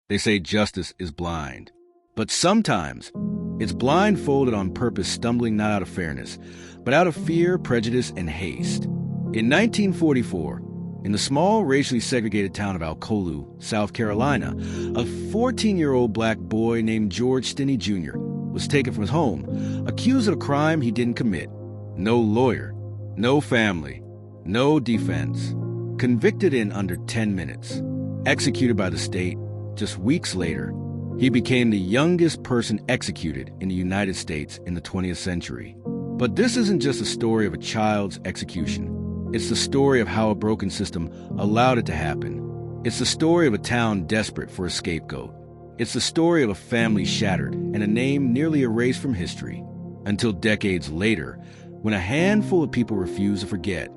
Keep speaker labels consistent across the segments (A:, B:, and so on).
A: They say justice is blind. But sometimes it's blindfolded on purpose, stumbling not out of fairness, but out of fear, prejudice, and haste. In 1944, in the small, racially segregated town of Alcolu, South Carolina, a 14-year-old black boy named George Stinney Jr. was taken from his home, accused of a crime he didn't commit. No lawyer, no family, no defense. Convicted in under 10 minutes. Executed by the state just weeks later. He became the youngest person executed in the United States in the 20th century. But this isn't just a story of a child's execution. It's the story of how a broken system allowed it to happen. It's the story of a town desperate for a scapegoat. It's the story of a family shattered and a name nearly erased from history. Until decades later, when a handful of people refuse to forget.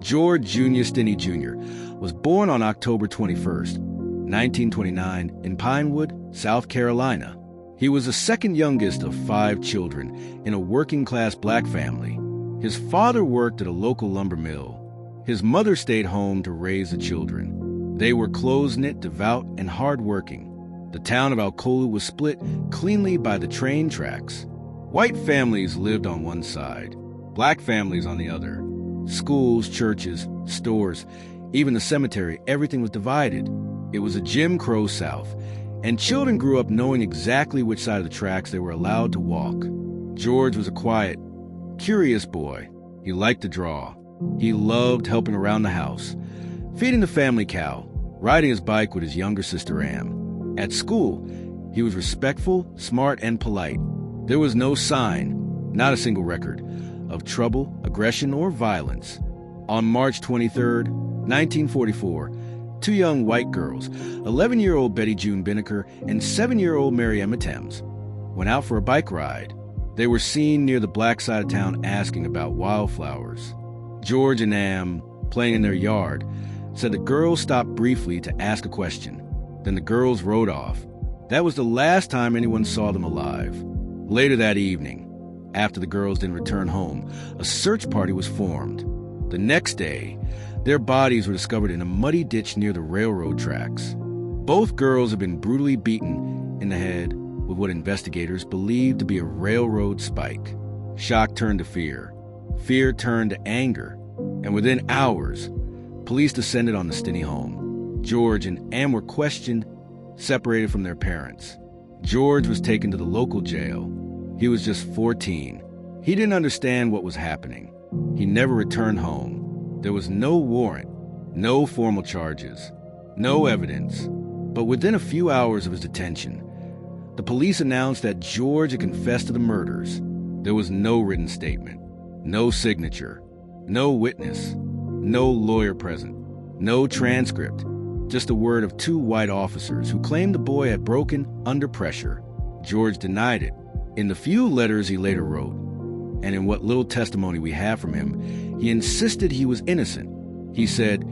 A: George Stinney Jr. was born on October 21st, 1929, in Pinewood, South Carolina. He was the second youngest of 5 children in a working-class black family. His father worked at a local lumber mill. His mother stayed home to raise the children. They were close-knit, devout, and hard-working. The town of Alcolu was split cleanly by the train tracks. White families lived on one side, black families on the other. Schools, churches, stores, even the cemetery, everything was divided. It was a Jim Crow South, and children grew up knowing exactly which side of the tracks they were allowed to walk. George was a quiet, curious boy. He liked to draw. He loved helping around the house, feeding the family cow, riding his bike with his younger sister Am. At school, he was respectful, smart, and polite. There was no sign, not a single record, of trouble, aggression, or violence. On March 23, 1944, 2 young white girls, 11-year-old Betty June Binnicker and 7-year-old Mary Emma Thames, went out for a bike ride. They were seen near the black side of town asking about wildflowers. George and Am, playing in their yard, said the girls stopped briefly to ask a question. Then the girls rode off. That was the last time anyone saw them alive. Later that evening, after the girls didn't return home, a search party was formed. The next day, their bodies were discovered in a muddy ditch near the railroad tracks. Both girls had been brutally beaten in the head with what investigators believed to be a railroad spike. Shock turned to fear. Fear turned to anger. And within hours, police descended on the Stinney home. George and Am were questioned, separated from their parents. George was taken to the local jail. He was just 14. He didn't understand what was happening. He never returned home. There was no warrant, no formal charges, no evidence. But within a few hours of his detention, the police announced that George had confessed to the murders. There was no written statement, no signature, no witness, no lawyer present, no transcript, just the word of 2 white officers who claimed the boy had broken under pressure. George denied it. In the few letters he later wrote, and in what little testimony we have from him, he insisted he was innocent. He said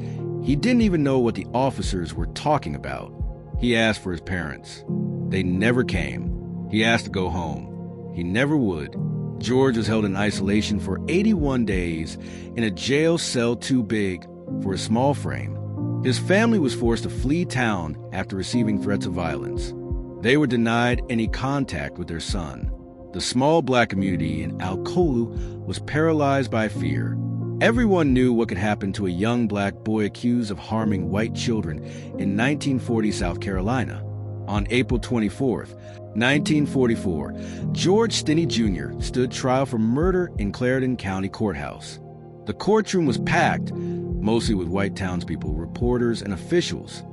A: he didn't even know what the officers were talking about. He asked for his parents. They never came. He asked to go home. He never would. George was held in isolation for 81 days in a jail cell too big for a small frame. His family was forced to flee town after receiving threats of violence. They were denied any contact with their son. The small black community in Alcolu was paralyzed by fear. Everyone knew what could happen to a young black boy accused of harming white children in 1940 South Carolina. On April 24, 1944, George Stinney Jr. stood trial for murder in Clarendon County Courthouse. The courtroom was packed, mostly with white townspeople, reporters, and officials.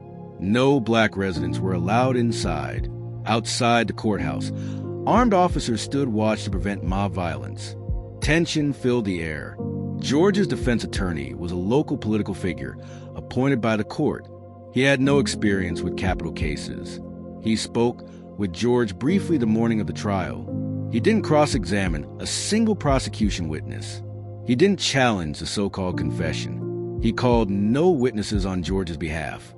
A: No black residents were allowed inside. Outside the courthouse, armed officers stood watch to prevent mob violence. Tension filled the air. George's defense attorney was a local political figure appointed by the court. He had no experience with capital cases. He spoke with George briefly the morning of the trial. He didn't cross-examine a single prosecution witness. He didn't challenge the so-called confession. He called no witnesses on George's behalf.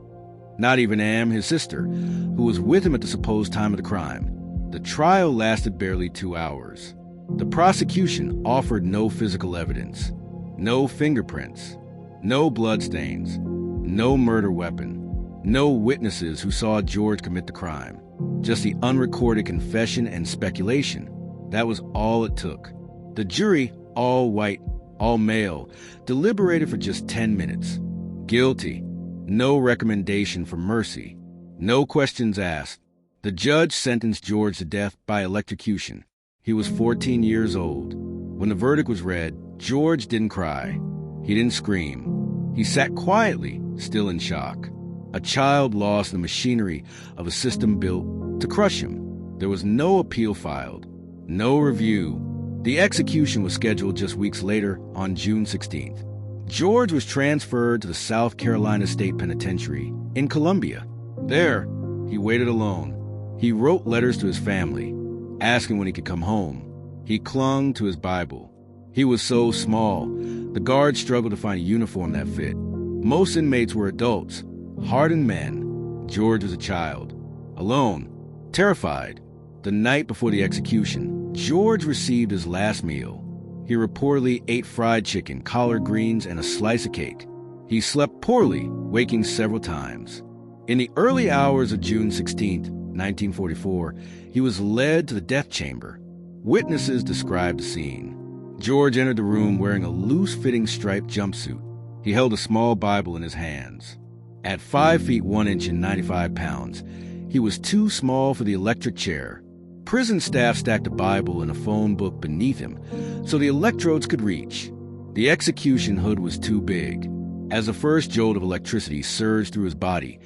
A: Not even Am, his sister, who was with him at the supposed time of the crime. The trial lasted barely 2 hours. The prosecution offered no physical evidence, no fingerprints, no bloodstains, no murder weapon, No witnesses who saw George commit the crime. Just the unrecorded confession and speculation. That was all it took. The jury, all white, all male, deliberated for just 10 minutes. Guilty. No recommendation for mercy. No questions asked. The judge sentenced George to death by electrocution. He was 14 years old. When the verdict was read, George didn't cry. He didn't scream. He sat quietly, still in shock. A child lost in the machinery of a system built to crush him. There was no appeal filed, no review. The execution was scheduled just weeks later on June 16th. George was transferred to the South Carolina State Penitentiary in Columbia. There, he waited alone. He wrote letters to his family, asking when he could come home. He clung to his Bible. He was so small, the guards struggled to find a uniform that fit. Most inmates were adults, hardened men. George was a child, alone, terrified. The night before the execution, George received his last meal. He reportedly ate fried chicken, collard greens, and a slice of cake. He slept poorly, waking several times. In the early hours of June 16, 1944, he was led to the death chamber. Witnesses described the scene. George entered the room wearing a loose-fitting striped jumpsuit. He held a small Bible in his hands. At 5 feet 1 inch and 95 pounds, he was too small for the electric chair. Prison staff stacked a Bible and a phone book beneath him so the electrodes could reach. The execution hood was too big. As the first jolt of electricity surged through his body,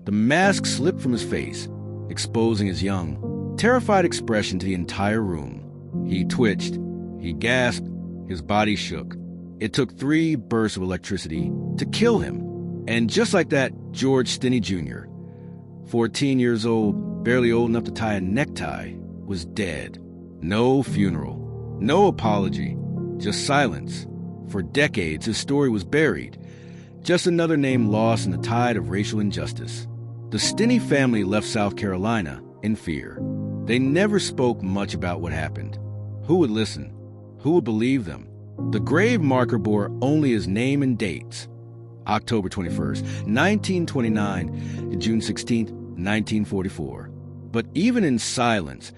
A: the mask slipped from his face, exposing his young, terrified expression to the entire room. He twitched. He gasped. His body shook. It took 3 bursts of electricity to kill him. And just like that, George Stinney Jr., 14 years old, barely old enough to tie a necktie, was dead. No funeral. No apology. Just silence. For decades, his story was buried. Just another name lost in the tide of racial injustice. The Stinney family left South Carolina in fear. They never spoke much about what happened. Who would listen? Who would believe them? The grave marker bore only his name and dates. October 21st, 1929 to June 16th, 1944. But even in silence,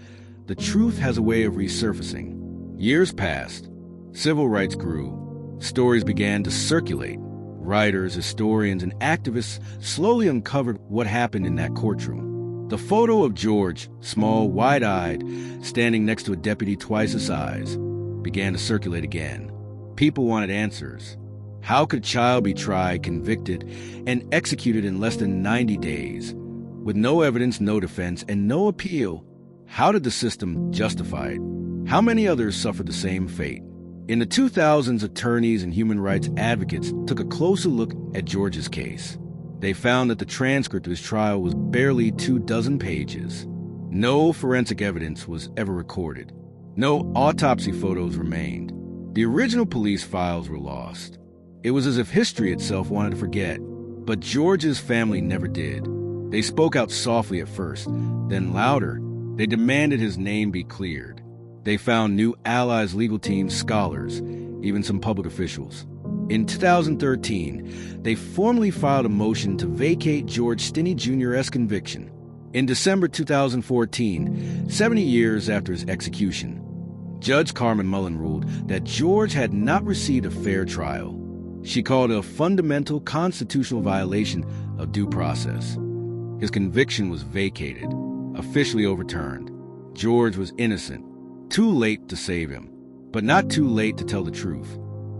A: the truth has a way of resurfacing. Years passed. Civil rights grew. Stories began to circulate. Writers, historians, and activists slowly uncovered what happened in that courtroom. The photo of George, small, wide-eyed, standing next to a deputy twice his size, began to circulate again. People wanted answers. How could a child be tried, convicted, and executed in less than 90 days? With no evidence, no defense, and no appeal, how did the system justify it? How many others suffered the same fate? In the 2000s, attorneys and human rights advocates took a closer look at George's case. They found that the transcript of his trial was barely 24 pages. No forensic evidence was ever recorded. No autopsy photos remained. The original police files were lost. It was as if history itself wanted to forget. But George's family never did. They spoke out softly at first, then louder. They demanded his name be cleared. They found new allies, legal teams, scholars, even some public officials. In 2013, they formally filed a motion to vacate George Stinney Jr.'s conviction. In December 2014, 70 years after his execution, Judge Carmen Mullen ruled that George had not received a fair trial. She called it a fundamental constitutional violation of due process. His conviction was vacated, officially overturned. George was innocent. Too late to save him, but not too late to tell the truth.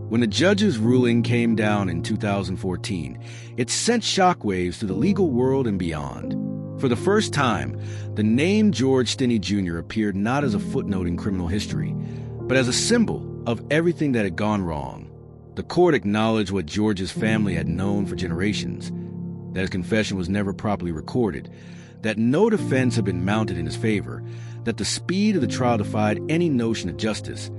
A: When the judge's ruling came down in 2014, it sent shockwaves through the legal world and beyond. For the first time, the name George Stinney Jr. appeared not as a footnote in criminal history, but as a symbol of everything that had gone wrong. The court acknowledged what George's family had known for generations, that his confession was never properly recorded, that no defense had been mounted in his favor, that the speed of the trial defied any notion of justice,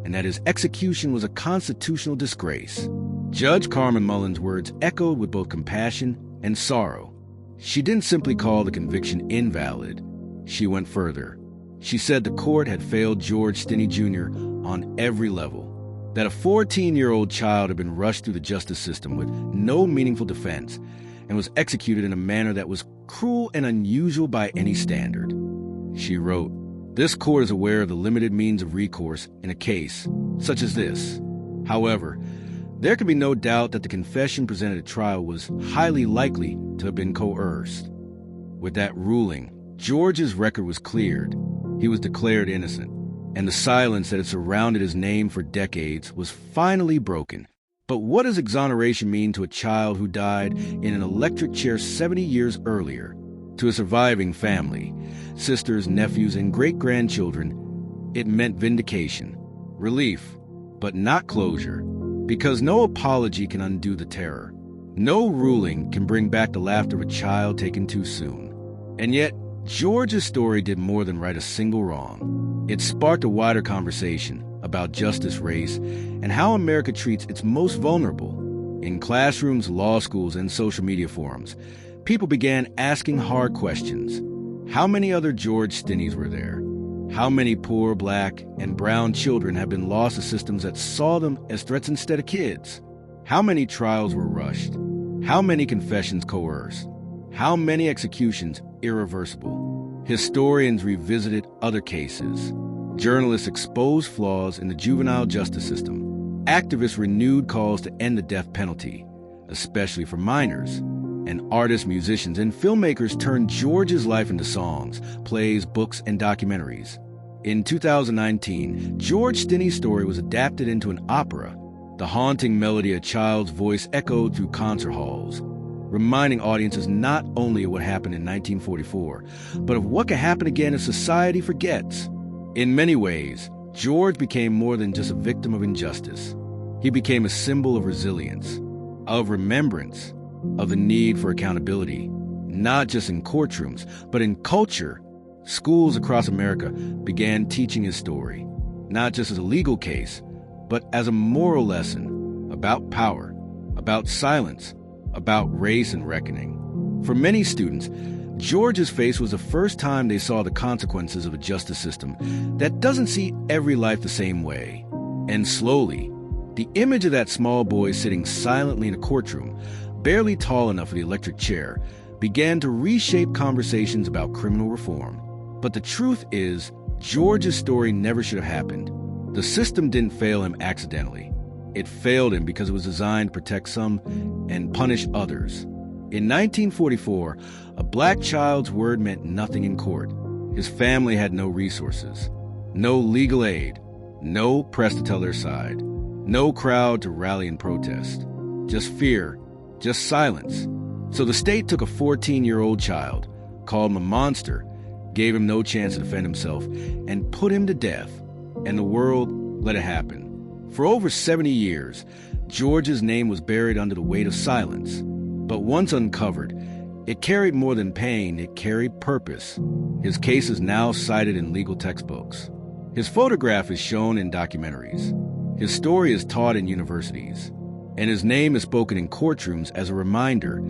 A: and that his execution was a constitutional disgrace. Judge Carmen Mullen's words echoed with both compassion and sorrow. She didn't simply call the conviction invalid. She went further. She said the court had failed George Stinney Jr. on every level, that a 14-year-old child had been rushed through the justice system with no meaningful defense, and was executed in a manner that was cruel and unusual by any standard. She wrote, "This court is aware of the limited means of recourse in a case such as this. However, there can be no doubt that the confession presented at trial was highly likely to have been coerced." With that ruling, George's record was cleared. He was declared innocent, and the silence that had surrounded his name for decades was finally broken. But what does exoneration mean to a child who died in an electric chair 70 years earlier? To a surviving family, sisters, nephews, and great-grandchildren, it meant vindication, relief, but not closure, because no apology can undo the terror. No ruling can bring back the laughter of a child taken too soon. And yet, George's story did more than right a single wrong. It sparked a wider conversation about justice, race, and how America treats its most vulnerable. In classrooms, law schools, and social media forums, people began asking hard questions. How many other George Stinneys were there? How many poor black and brown children have been lost to systems that saw them as threats instead of kids? How many trials were rushed? How many confessions coerced? How many executions irreversible? Historians revisited other cases. Journalists exposed flaws in the juvenile justice system. Activists renewed calls to end the death penalty, especially for minors. And artists, musicians, and filmmakers turned George's life into songs, plays, books, and documentaries. In 2019, George Stinney's story was adapted into an opera. The haunting melody of a child's voice echoed through concert halls, reminding audiences not only of what happened in 1944, but of what could happen again if society forgets. In many ways, George became more than just a victim of injustice. He became a symbol of resilience, of remembrance, of the need for accountability, not just in courtrooms, but in culture. Schools across America began teaching his story, not just as a legal case, but as a moral lesson about power, about silence, about race and reckoning. For many students, George's face was the first time they saw the consequences of a justice system that doesn't see every life the same way. And slowly, the image of that small boy sitting silently in a courtroom, barely tall enough for the electric chair, began to reshape conversations about criminal reform. But the truth is, George's story never should have happened. The system didn't fail him accidentally. It failed him because it was designed to protect some and punish others. In 1944, a black child's word meant nothing in court. His family had no resources, no legal aid, no press to tell their side, no crowd to rally and protest. Just fear, just silence. So the state took a 14-year-old child, called him a monster, gave him no chance to defend himself, and put him to death. And the world let it happen. For over 70 years, George's name was buried under the weight of silence. But once uncovered, it carried more than pain, it carried purpose. His case is now cited in legal textbooks. His photograph is shown in documentaries. His story is taught in universities. And his name is spoken in courtrooms as a reminder: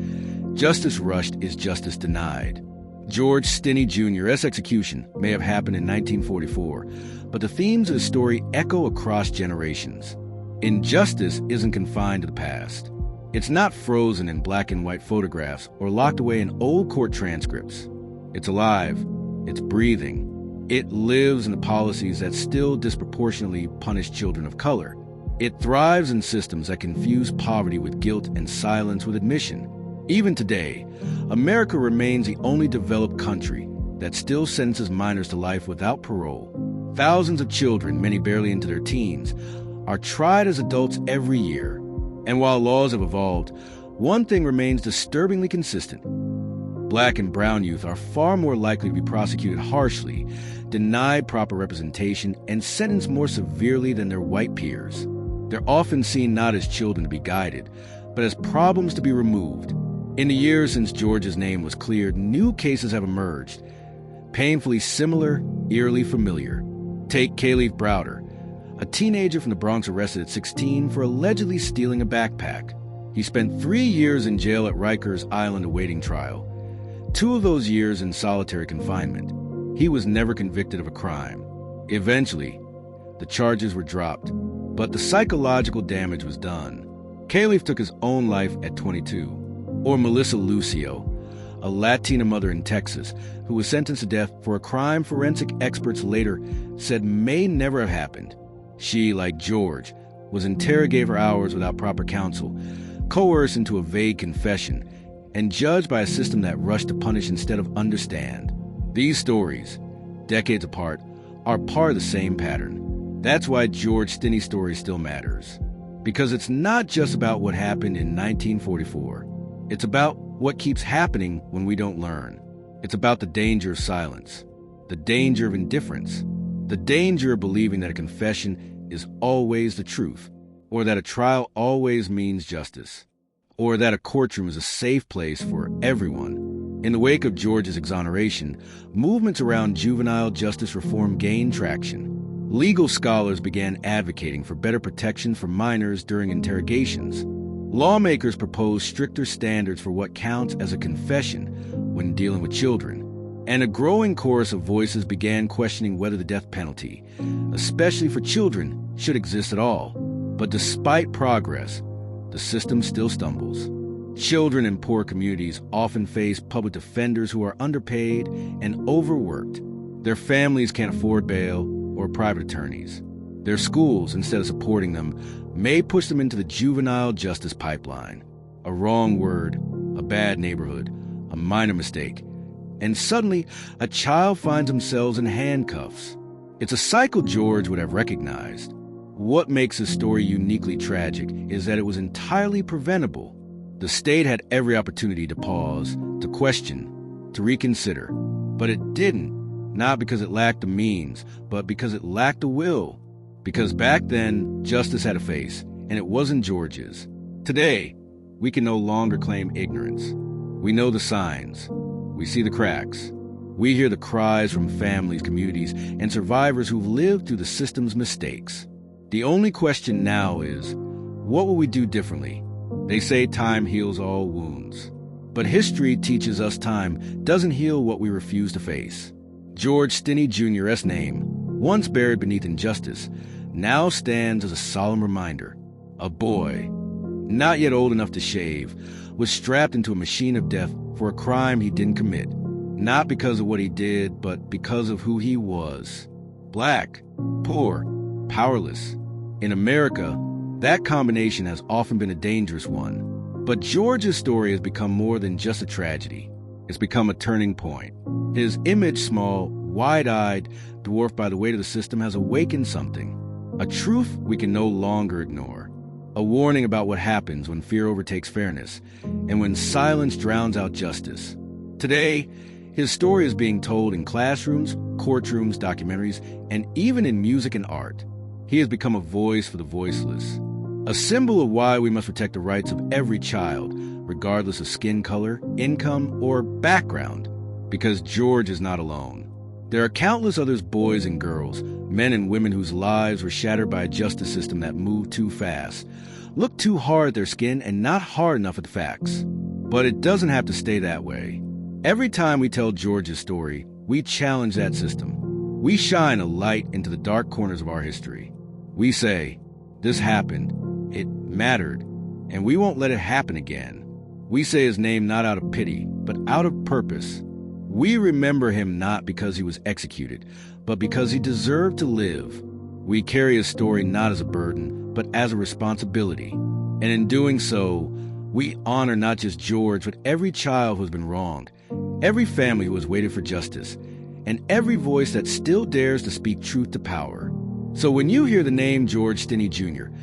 A: justice rushed is justice denied. George Stinney Jr.'s execution may have happened in 1944, but the themes of his story echo across generations. Injustice isn't confined to the past. It's not frozen in black and white photographs or locked away in old court transcripts. It's alive. It's breathing. It lives in the policies that still disproportionately punish children of color. It thrives in systems that confuse poverty with guilt and silence with admission. Even today, America remains the only developed country that still sentences minors to life without parole. Thousands of children, many barely into their teens, are tried as adults every year. And while laws have evolved, one thing remains disturbingly consistent. Black and brown youth are far more likely to be prosecuted harshly, denied proper representation, and sentenced more severely than their white peers. They're often seen not as children to be guided, but as problems to be removed. In the years since George's name was cleared, new cases have emerged, painfully similar, eerily familiar. Take Kalief Browder, a teenager from the Bronx arrested at 16 for allegedly stealing a backpack. He spent 3 years in jail at Rikers Island awaiting trial, 2 of those years in solitary confinement. He was never convicted of a crime. Eventually, the charges were dropped, but the psychological damage was done. Kalief took his own life at 22. Or Melissa Lucio, a Latina mother in Texas who was sentenced to death for a crime forensic experts later said may never have happened. She, like George, was interrogated for hours without proper counsel, coerced into a vague confession, and judged by a system that rushed to punish instead of understand. These stories, decades apart, are part of the same pattern. That's why George Stinney's story still matters. Because it's not just about what happened in 1944. It's about what keeps happening when we don't learn. It's about the danger of silence, the danger of indifference, the danger of believing that a confession is always the truth, or that a trial always means justice, or that a courtroom is a safe place for everyone. In the wake of George's exoneration, movements around juvenile justice reform gained traction. Legal scholars began advocating for better protection for minors during interrogations. Lawmakers proposed stricter standards for what counts as a confession when dealing with children. And a growing chorus of voices began questioning whether the death penalty, especially for children, should exist at all. But despite progress, the system still stumbles. Children in poor communities often face public defenders who are underpaid and overworked. Their families can't afford bail or private attorneys. Their schools, instead of supporting them, may push them into the juvenile justice pipeline. A wrong word, a bad neighborhood, a minor mistake, and suddenly a child finds themselves in handcuffs. It's a cycle George would have recognized. What makes his story uniquely tragic is that it was entirely preventable. The state had every opportunity to pause, to question, to reconsider. But it didn't, not because it lacked the means, but because it lacked the will. Because back then, justice had a face, and it wasn't George's. Today, we can no longer claim ignorance. We know the signs. We see the cracks. We hear the cries from families, communities, and survivors who've lived through the system's mistakes. The only question now is, what will we do differently? They say time heals all wounds. But history teaches us time doesn't heal what we refuse to face. George Stinney Jr.'s name, once buried beneath injustice, now stands as a solemn reminder. A boy, not yet old enough to shave, was strapped into a machine of death for a crime he didn't commit. Not because of what he did, but because of who he was. Black, poor, powerless. In America, that combination has often been a dangerous one. But George's story has become more than just a tragedy. It's become a turning point. His image, small, wide-eyed, dwarfed by the weight of the system, has awakened something. A truth we can no longer ignore. A warning about what happens when fear overtakes fairness, and when silence drowns out justice. Today, his story is being told in classrooms, courtrooms, documentaries, and even in music and art. He has become a voice for the voiceless. A symbol of why we must protect the rights of every child, regardless of skin color, income, or background. Because George is not alone. There are countless others, boys and girls, men and women whose lives were shattered by a justice system that moved too fast, looked too hard at their skin, and not hard enough at the facts. But it doesn't have to stay that way. Every time we tell George's story, we challenge that system. We shine a light into the dark corners of our history. We say, this happened, it mattered, and we won't let it happen again. We say his name not out of pity, but out of purpose. We remember him not because he was executed, but because he deserved to live. We carry his story not as a burden, but as a responsibility. And in doing so, we honor not just George, but every child who has been wronged, every family who has waited for justice, and every voice that still dares to speak truth to power. So when you hear the name George Stinney Jr.,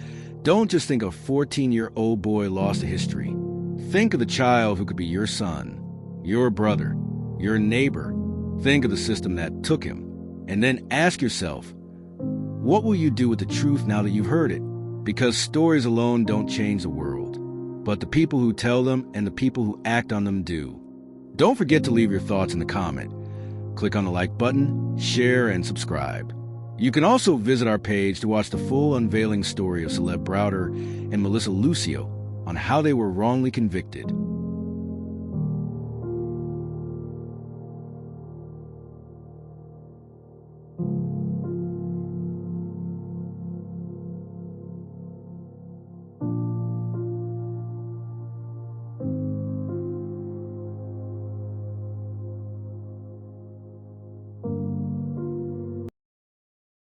A: don't just think of a 14-year-old boy lost to history. Think of the child who could be your son, your brother, your neighbor. Think of the system that took him. And then ask yourself, what will you do with the truth now that you've heard it? Because stories alone don't change the world, but the people who tell them and the people who act on them do. Don't forget to leave your thoughts in the comment. Click on the like button, share, and subscribe. You can also visit our page to watch the full unveiling story of Celeb Browder and Melissa Lucio on how they were wrongly convicted.